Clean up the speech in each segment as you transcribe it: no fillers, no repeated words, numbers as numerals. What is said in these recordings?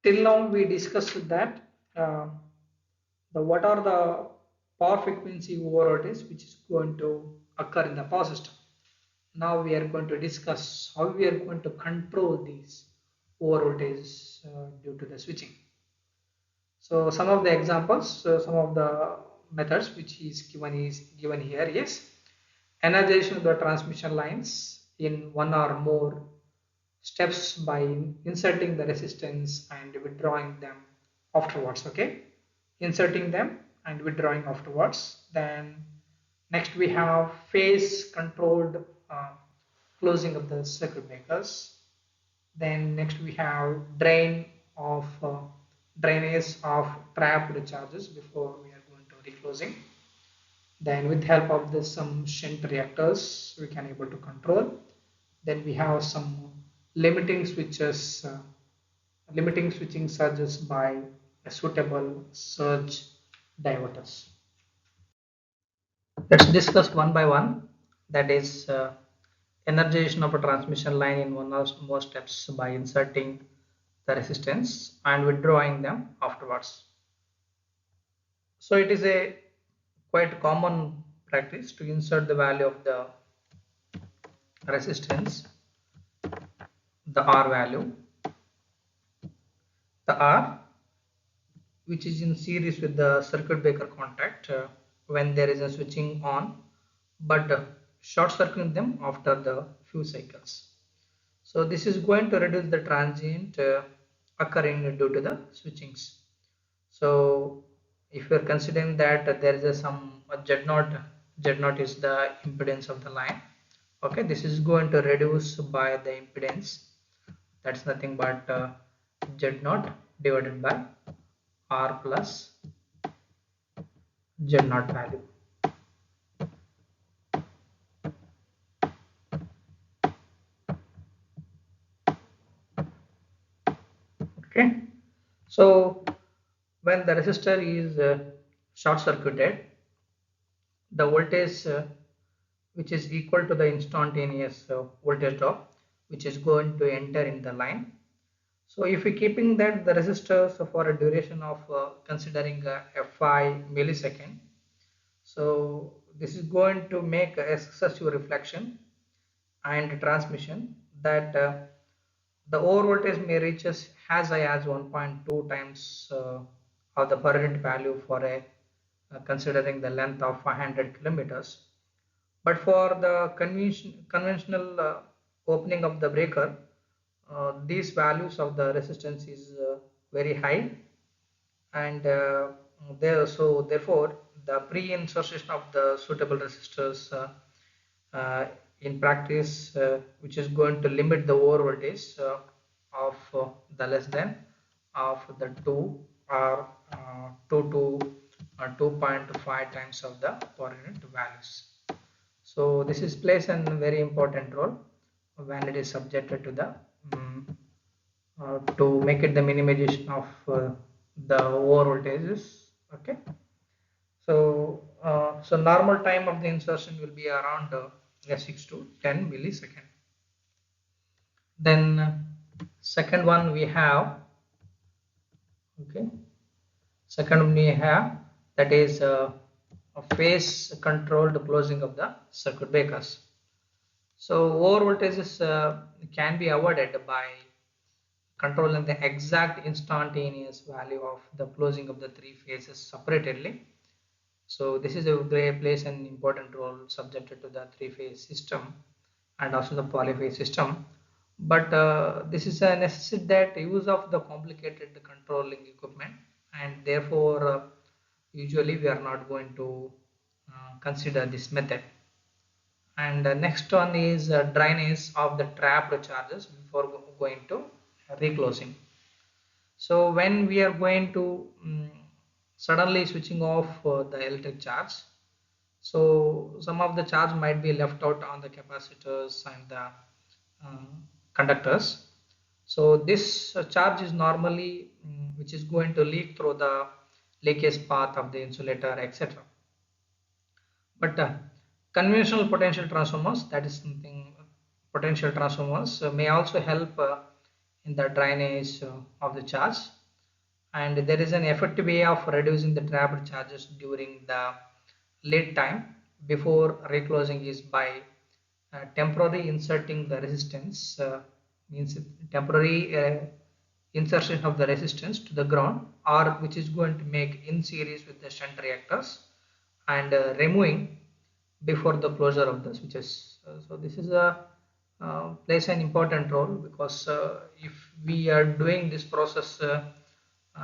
Till now we discussed that uh, the what are the power frequency over voltage which is going to occur in the power system. Now we are going to discuss how we are going to control these over voltages due to the switching. So some of the examples, some of the methods which is given here is energization of the transmission lines in one or more steps by inserting the resistance and withdrawing them afterwards. Okay, inserting them and withdrawing afterwards. Then next we have phase controlled closing of the circuit breakers. Then next we have drainage of trapped charges before we are going to reclosing. Then with help of this some shunt reactors we can able to control. Then we have some limiting switches, limiting switching surges by a suitable surge diverters. Let's discuss one by one. That is energization of a transmission line in one or more steps by inserting the resistance and withdrawing them afterwards. So it is a quite common practice to insert the value of the resistance, the R value, the R which is in series with the circuit breaker contact when there is a switching on, but short circuiting them after the few cycles. So this is going to reduce the transient occurring due to the switchings. So if we are considering that there is some Z0 is the impedance of the line. Okay, this is going to reduce by the impedance. That's nothing but Z0 divided by R plus Z0 value. Okay, so when the resistor is short circuited, the voltage which is equal to the instantaneous voltage drop which is going to enter in the line. So if we keeping that the resistors for a duration of considering a 5 millisecond, so this is going to make a successive reflection and transmission that the over voltage may reach as high as 1.2 times of the per unit value for a considering the length of 500 kilometers. But for the conventional opening of the breaker, these values of the resistance is very high, and therefore the pre-insertion of the suitable resistors in practice, which is going to limit the over voltage of the less than of the 2 or 2 to 2.5 times of the per unit values. So this is plays a very important role when it is subjected to the to make it the minimization of the over voltages. Okay, so normal time of the insertion will be around 6 to 10 millisecond. Then second one we have, okay, second one we have, that is a phase controlled closing of the circuit breakers. So over voltages can be avoided by controlling the exact instantaneous value of the closing of the three phases separately. So this is a plays an important role subjected to the three-phase system and also the polyphase system. But this is a necessity that use of the complicated controlling equipment, and therefore usually we are not going to consider this method. And next one is drainage of the trapped charges before going to reclosing. So when we are going to suddenly switching off the electric charge, so some of the charge might be left out on the capacitors and the conductors. So this charge is normally which is going to leak through the leakage path of the insulator, etc. But conventional potential transformers, that is something, potential transformers may also help in the drainage of the charge, and there is an effective way of reducing the trapped charges during the lead time before reclosing is by temporary inserting the resistance, means temporary insertion of the resistance to the ground, or which is going to make in series with the shunt reactors, and removing before the closure of the switches. So this is a plays an important role, because if we are doing this process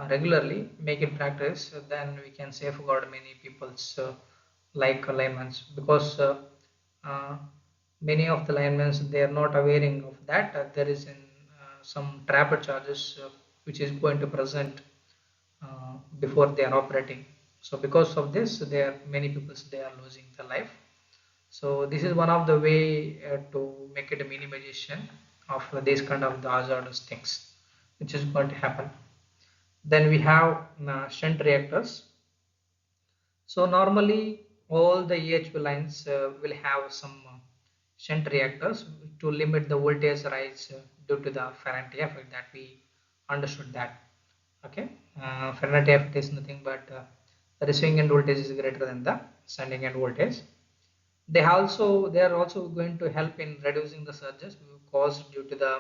regularly, make it practice, then we can safeguard many people's like alignments, because uh, many of the linemen, they are not aware of that there is some trapper charges which is going to present before they are operating. So because of this, there are many people, they are losing their life. So this is one of the way to make it a minimization of these kind of the hazardous things which is going to happen. Then we have shunt reactors. So normally all the EHV lines will have some shunt reactors to limit the voltage rise due to the Faraday effect that we understood that. Okay, Faraday effect is nothing but the receiving end voltage is greater than the sending end voltage. They are also going to help in reducing the surges caused due to the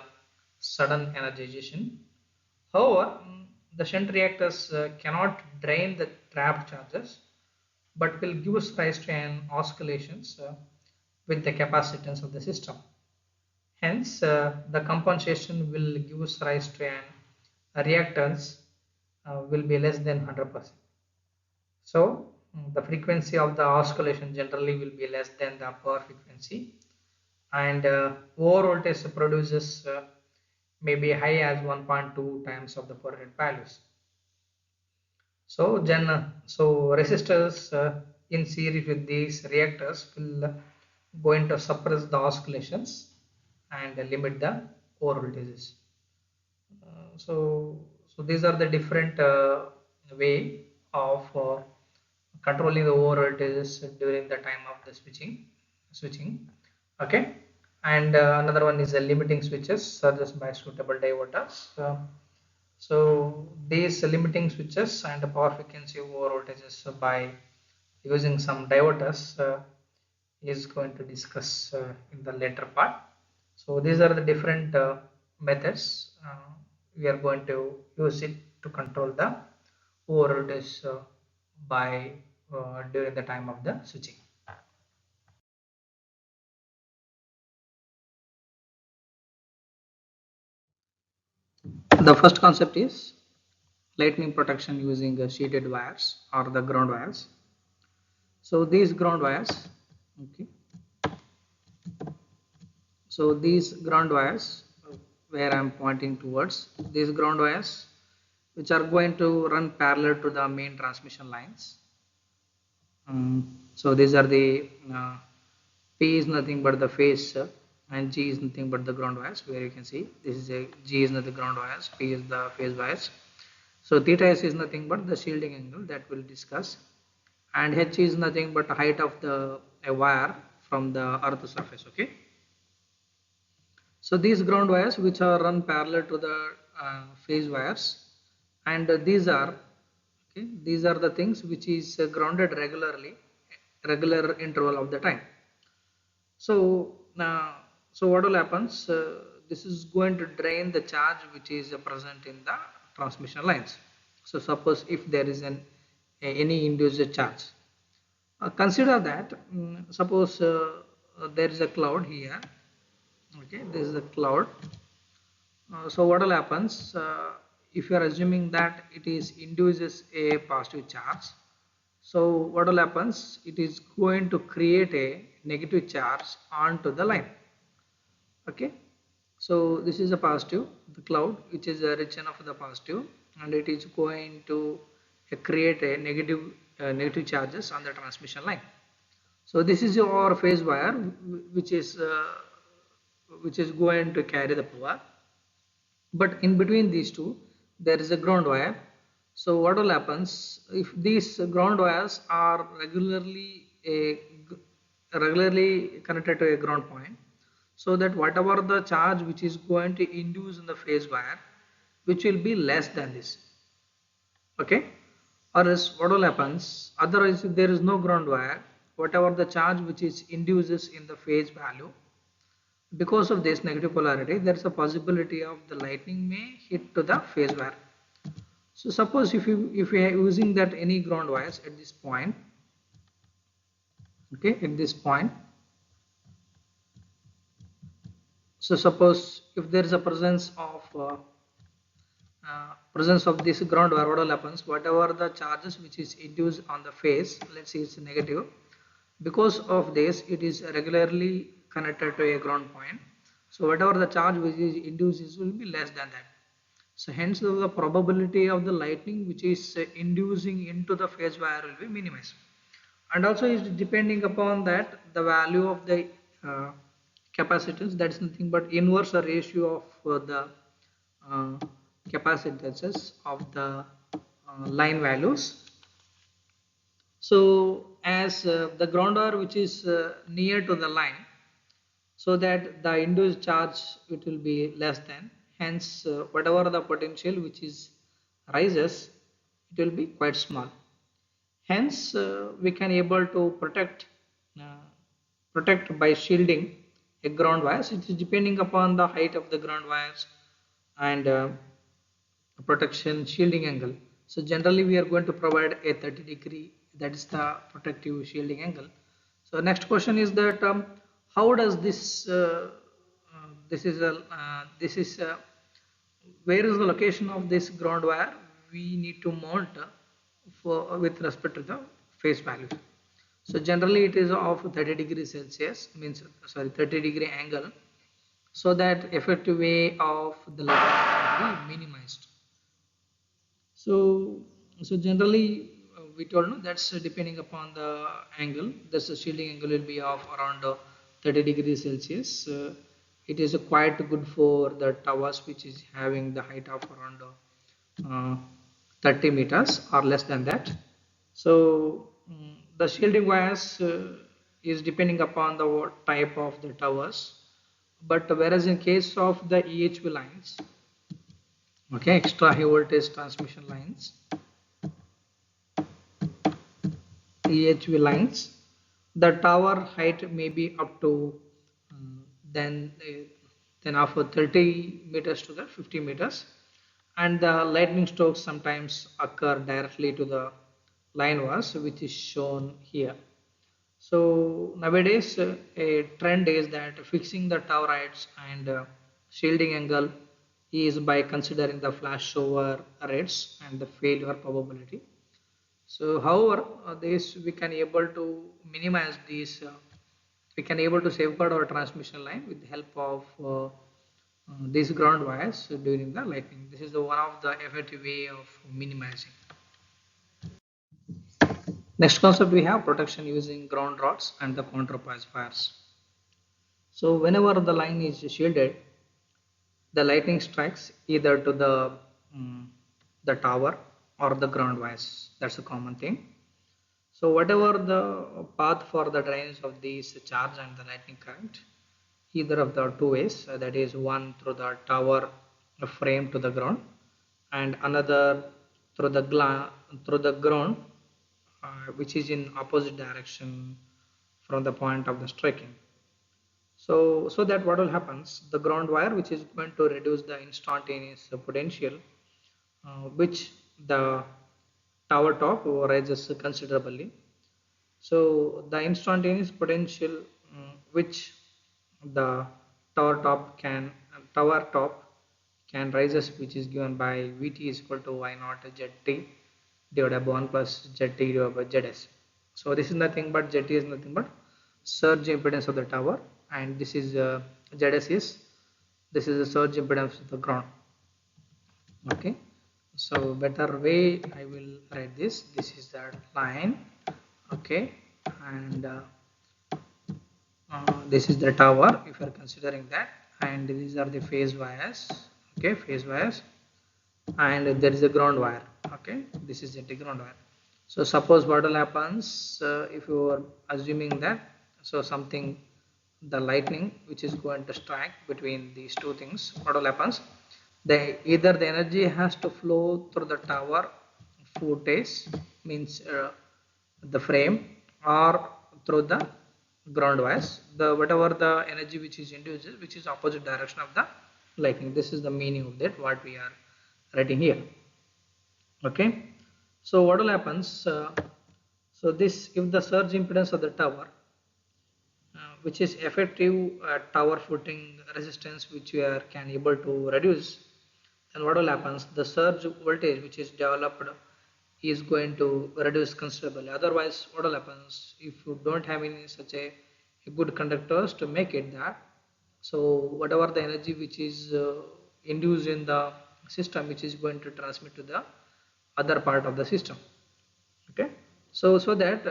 sudden energization. However, the shunt reactors cannot drain the trapped charges, but will give us rise to an oscillations with the capacitance of the system. Hence, the compensation will give us rise to an reactance will be less than 100%. So, the frequency of the oscillation generally will be less than the power frequency, and over voltage produces may be high as 1.2 times of the per rate values. So resistors in series with these reactors will going to suppress the oscillations and limit the over voltages. So these are the different way of controlling the over voltages during the time of the switching. Okay, and another one is the limiting switches surges by suitable diverters. So these limiting switches and the power frequency over voltages by using some diverters is going to discuss in the later part. So these are the different methods we are going to use it to control the over voltage by during the time of the switching. The first concept is lightning protection using sheeted wires or the ground wires. So these ground wires, okay, so these ground wires where I'm pointing towards, these ground wires which are going to run parallel to the main transmission lines. So these are the P is nothing but the phase and G is nothing but the ground wires, where you can see this is a G is not the ground wires, P is the phase wires. So theta S is nothing but the shielding angle that we'll discuss, and H is nothing but the height of the a wire from the earth surface. Okay, so these ground wires which are run parallel to the phase wires, and these are the things which is grounded regularly, regular interval of the time. So so what will happens, this is going to drain the charge which is present in the transmission lines. So suppose if there is any induced charge, consider that suppose there is a cloud here. Okay, this is a cloud. So what will happens, if you are assuming that it is induces a positive charge, so what will happens, it is going to create a negative charge onto the line. Okay, so this is a positive, the cloud which is a region of the positive, and it is going to create a negative charges on the transmission line. So this is your phase wire which is going to carry the power, but in between these two there is a ground wire. So what will happens, if these ground wires are regularly connected to a ground point, so that whatever the charge which is going to induce in the phase wire, which will be less than this. Okay, or else what will happens, otherwise if there is no ground wire, whatever the charge which is induces in the phase value, because of this negative polarity, there is a possibility of the lightning may hit to the phase wire. So suppose if we are using that any ground wires at this point, okay, at this point, so suppose if there is a presence of this ground wire, what will happens, whatever the charges which is induced on the phase, let's say it's negative, because of this it is regularly connected to a ground point, so whatever the charge which is induced will be less than that. So hence the probability of the lightning which is inducing into the phase wire will be minimized. And also is depending upon that the value of the capacitance, that is nothing but inverse ratio of the uh, capacitances of the line values. So as the ground wire which is near to the line, so that the induced charge it will be less than, hence whatever the potential which is rises, it will be quite small. Hence we can able to uh, protect by shielding a ground wires. It is depending upon the height of the ground wires and protection shielding angle. So generally we are going to provide a 30-degree, that is the protective shielding angle. So next question is that how does this is where is the location of this ground wire we need to mount for with respect to the phase value. So generally it is of 30 degrees Celsius, means sorry 30-degree angle, so that effective way of the light will be minimized. So generally we told no, that's depending upon the angle. That's the shielding angle will be of around 30 degrees Celsius. It is quite good for the towers which is having the height of around 30 meters or less than that. So the shielding wires is depending upon the type of the towers. But whereas in case of the EHV lines, okay, extra high voltage transmission lines, EHV lines, the tower height may be up to then then of 30 meters to the 50 meters, and the lightning strokes sometimes occur directly to the line was, which is shown here. So nowadays a trend is that fixing the tower heights and shielding angle is by considering the flashover rates and the failure probability. So however this we can able to minimize these, we can able to safeguard our transmission line with the help of these ground wires during the lightning. This is the one of the effective way of minimizing. Next concept we have protection using ground rods and the counterpoise wires. So whenever the line is shielded, the lightning strikes either to the tower or the ground wires. That's a common thing. So whatever the path for the drainage of these charge and the lightning current, either of the two ways, that is one through the tower frame to the ground and another through the ground, which is in opposite direction from the point of the striking. So that what will happens, the ground wire which is going to reduce the instantaneous potential, which the tower top rises considerably. So the instantaneous potential which the tower top can rises, which is given by Vt is equal to Y naught Zt divided by 1 plus Zt divided by Zs. So this is nothing but Zt is nothing but surge impedance of the tower, and this is Zs is, this is the surge impedance of the ground. Okay, so better way I will write this. This is the line, okay, and this is the tower if you are considering that, and these are the phase wires, okay, phase wires, and there is a ground wire, okay, this is the ground wire. So suppose what will happens if you are assuming that, so something the lightning which is going to strike between these two things, what will happen? Either the energy has to flow through the tower footage, means the frame, or through the ground wires, the whatever the energy which is induced, which is opposite direction of the lightning. This is the meaning of that what we are writing here. Okay, so what will happens, so this, if the surge impedance of the tower, which is effective tower footing resistance, which we are can able to reduce, then what will happens, the surge voltage which is developed is going to reduce considerably. Otherwise what will happens, if you don't have any such a good conductors to make it that, so whatever the energy which is induced in the system, which is going to transmit to the other part of the system. Okay, so that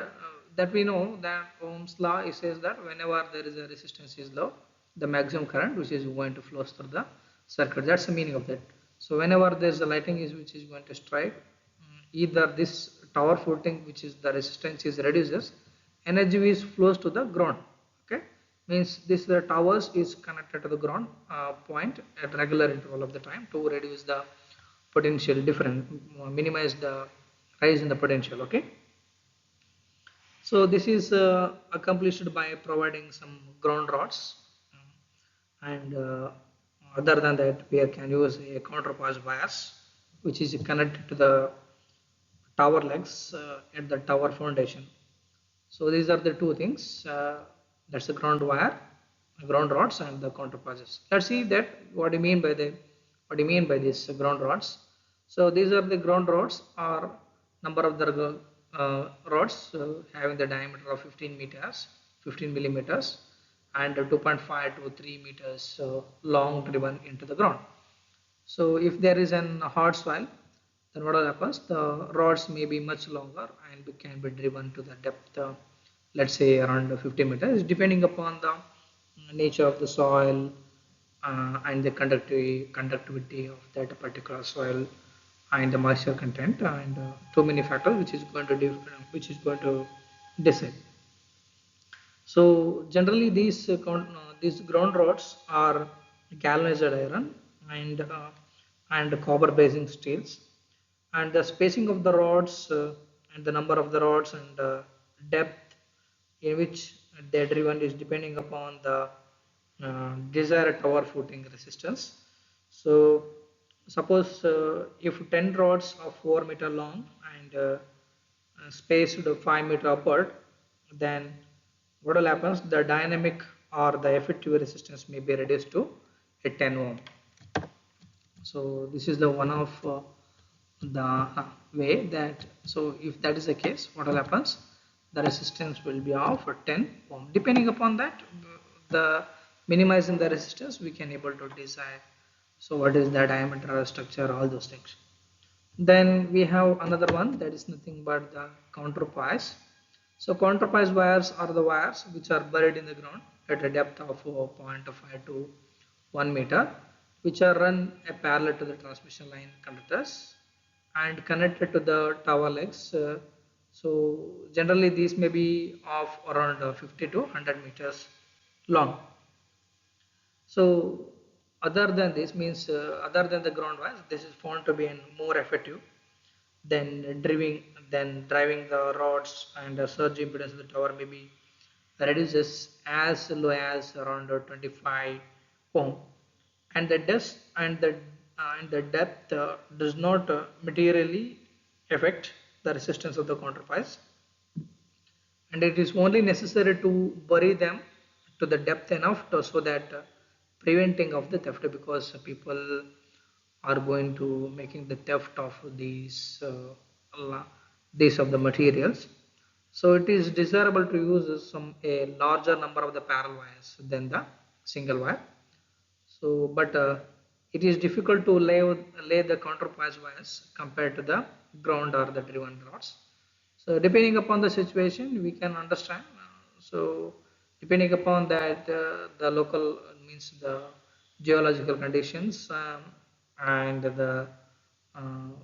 that we know that Ohm's law, it says that whenever there is a resistance is low, the maximum current which is going to flow through the circuit. That's the meaning of that. So whenever there's a lightning is which is going to strike, either this tower footing which is the resistance is reduces, energy is flows to the ground. Okay, means this the towers is connected to the ground point at regular interval of the time to reduce the potential difference, minimize the rise in the potential. Okay, so this is accomplished by providing some ground rods, and other than that we can use a counterpass wires which is connected to the tower legs at the tower foundation. So these are the two things, that's the ground wire, ground rods, and the counterpasses. Let's see that what do you mean by the, what do you mean by these ground rods. So these are the ground rods, or number of the rods having the diameter of 15 meters, 15 millimeters, and 2.5 to 3 meters long, driven into the ground. So if there is an hard soil, then what happens, the rods may be much longer and can be driven to the depth, let's say around 50 meters, depending upon the nature of the soil and the conductivity of that particular soil and the moisture content, and too many factors which is going to decide. So generally these ground rods are galvanized iron and copper basing steels, and the spacing of the rods and the number of the rods and depth in which they are driven is depending upon the desired tower footing resistance. So suppose if 10 rods of 4 meter long and spaced 5 meter upward, then what will happen, the dynamic or the effective resistance may be reduced to a 10 ohm. So this is the one of the way that, so if that is the case, what will happens, the resistance will be of 10 ohm. Depending upon that, the minimizing the resistance, we can able to decide so what is the diameter, structure, all those things. Then we have another one, that is nothing but the counterpoise. So counterpoise wires are the wires which are buried in the ground at a depth of 0.5 to 1 meter, which are run parallel to the transmission line conductors and connected to the tower legs. So generally these may be of around 50 to 100 meters long. So other than this, means other than the ground wires, this is found to be more effective than driving the rods, and the surge impedance of the tower may be reduces as low as around 25 ohm, and the depth does not materially affect the resistance of the counterpoise, and it is only necessary to bury them to the depth enough so that preventing of the theft, because people are going to making the theft of these of the materials. So it is desirable to use a larger number of the parallel wires than the single wire. So but it is difficult to lay the counterpoise wires compared to the ground or the driven rods. So depending upon the situation, we can understand. So depending upon that, the local, means the geological conditions, and the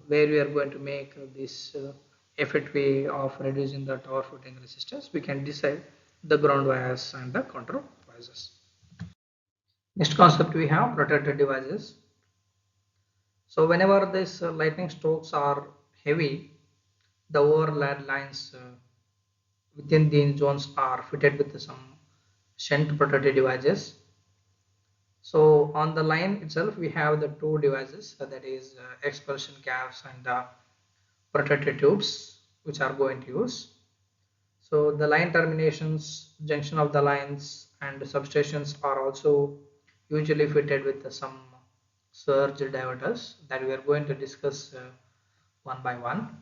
where we are going to make this effect way of reducing the tower footing resistance, we can decide the ground wires and the counter devices. Next concept we have protected devices. So whenever these lightning strokes are heavy, the overlaid lines within the zones are fitted with some shunt protected devices. So on the line itself, we have the two devices, that is expulsion caps and protected tubes, which are going to use. So the line terminations, junction of the lines and substations are also usually fitted with some surge diverters that we are going to discuss one by one.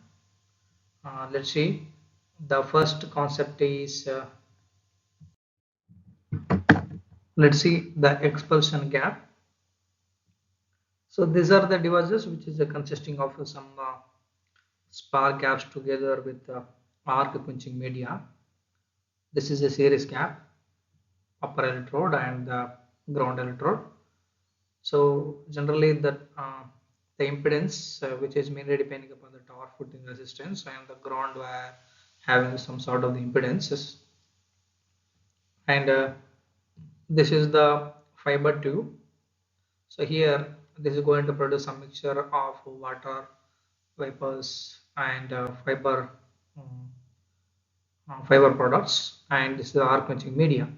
Let's see. The first concept is let's see the expulsion gap. So these are the devices which is consisting of some spark gaps together with arc quenching media. This is a series gap, upper electrode and the ground electrode. So generally the impedance which is mainly depending upon the torque footing resistance and the ground wire having some sort of the impedances. And this is the fiber tube. So here this is going to produce a mixture of water vapors and fiber products, and this is the arc quenching media.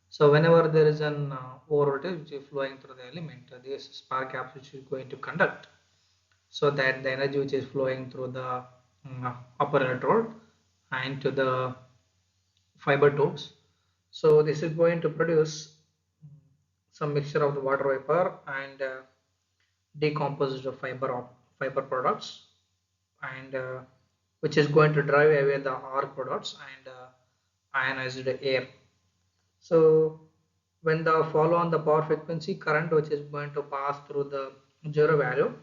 So whenever there is an over voltage which is flowing through the element, this spark gap which is going to conduct, so that the energy which is flowing through the upper electrode and to the fiber tubes. So this is going to produce some mixture of the water vapor and decomposed fiber products, and which is going to drive away the arc products and ionized air. So when the follow on the power frequency current which is going to pass through the zero value,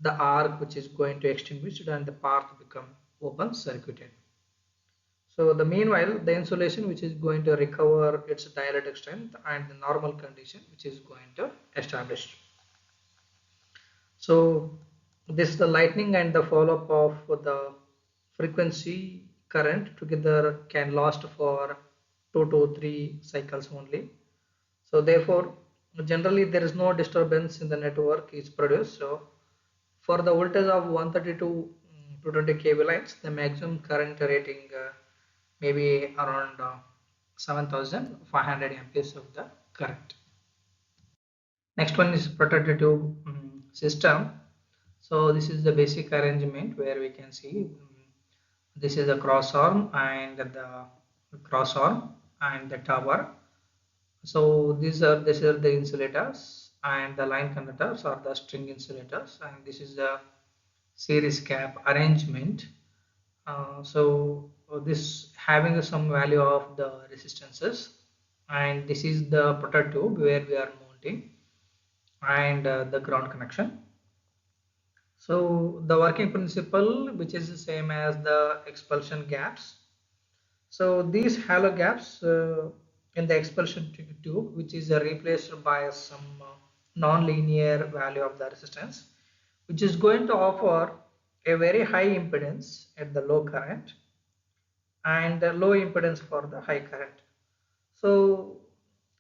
the arc which is going to extinguish and the path become open circuited. So the meanwhile the insulation which is going to recover its dielectric strength and the normal condition which is going to establish. So this is the lightning and the follow-up of the frequency current together can last for 2 to 3 cycles only. So therefore generally there is no disturbance in the network is produced. So for the voltage of 132 to 220 kV lines, the maximum current rating may be around 7500 amperes of the current. Next one is protected tube system. So this is the basic arrangement where we can see this is the cross arm and the tower. So these are the insulators, and the line conductors are the string insulators, and this is the series cap arrangement. This having some value of the resistances, and this is the protected tube where we are mounting, and the ground connection. So the working principle which is the same as the expulsion gaps. So these hollow gaps in the expulsion tube which is replaced by some non-linear value of the resistance, which is going to offer a very high impedance at the low current and low impedance for the high current. So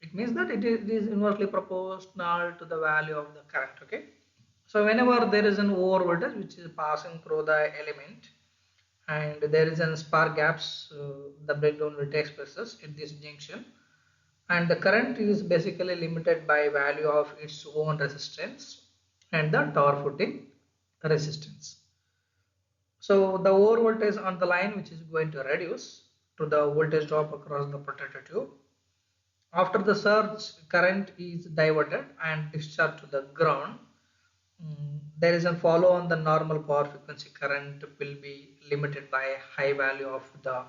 it means that it is inversely proportional to the value of the current. Okay. So whenever there is an over voltage which is passing through the element and there is an spark gaps, the breakdown will take place at this junction, and the current is basically limited by value of its own resistance and the torque footing resistance. So the over voltage on the line which is going to reduce to the voltage drop across the protected tube. After the surge, current is diverted and discharged to the ground. There is a follow on the normal power frequency current will be limited by high value of the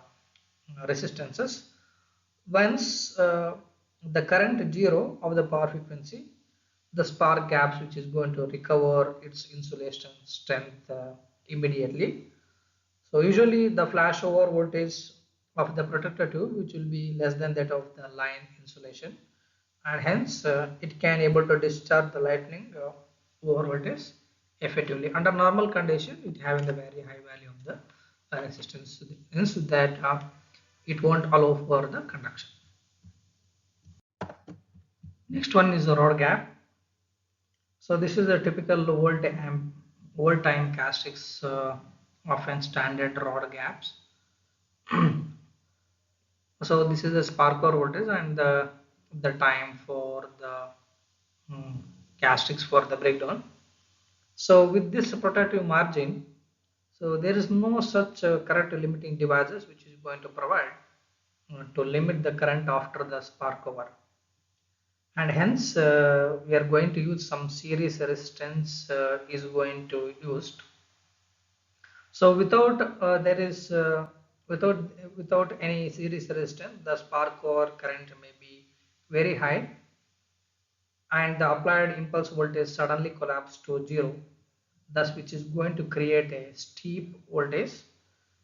resistances. Once the current zero of the power frequency, the spark gaps which is going to recover its insulation strength immediately. So usually the flashover voltage of the protector tube which will be less than that of the line insulation, and hence it can able to discharge the lightning over voltage effectively. Under normal condition it having the very high value of the resistance, hence that it won't allow for the conduction. Next one is the rod gap. So this is a typical old time castings, often standard rod gaps. So this is the spark core voltage and the time for the castings for the breakdown. So with this protective margin, so there is no such current limiting devices which is going to provide to limit the current after the spark cover, and hence we are going to use some series resistance is going to used. So without there is without without any series resistance, the spark or current may be very high, and the applied impulse voltage suddenly collapse to zero, thus which is going to create a steep voltage.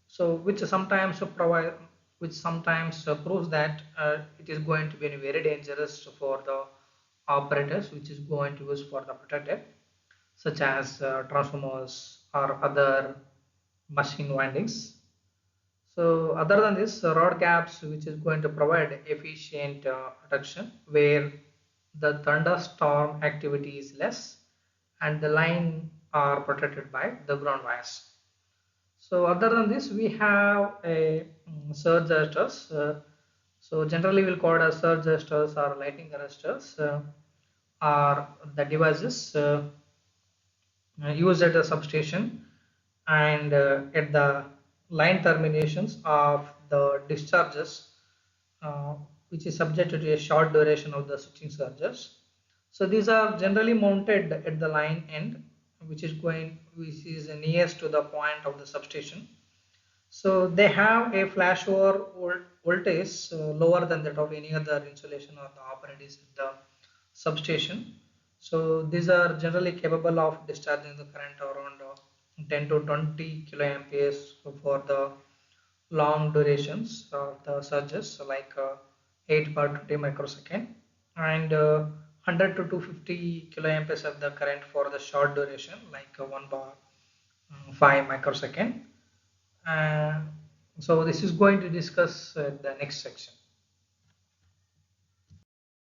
So which sometimes proves that it is going to be very dangerous for the operators, which is going to use for the protector, such as transformers or other machine windings. So other than this, rod gaps which is going to provide efficient protection where the thunderstorm activity is less and the line are protected by the ground wires. So other than this, we have a surge arresters. So generally we'll call it as surge arresters or lightning arresters, are the devices used at the substation and at the line terminations of the discharges, uh, which is subject to a short duration of the switching surges. So these are generally mounted at the line end, which is nearest to the point of the substation. So they have a flashover voltage lower than that of any other insulation or the operators in the substation. So these are generally capable of discharging the current around 10 to 20 kiloamperes for the long durations of the surges, like 8 bar 20 microsecond, and 100 to 250 kiloamperes of the current for the short duration, like 1 bar 5 microsecond. uh, so this is going to discuss the next section.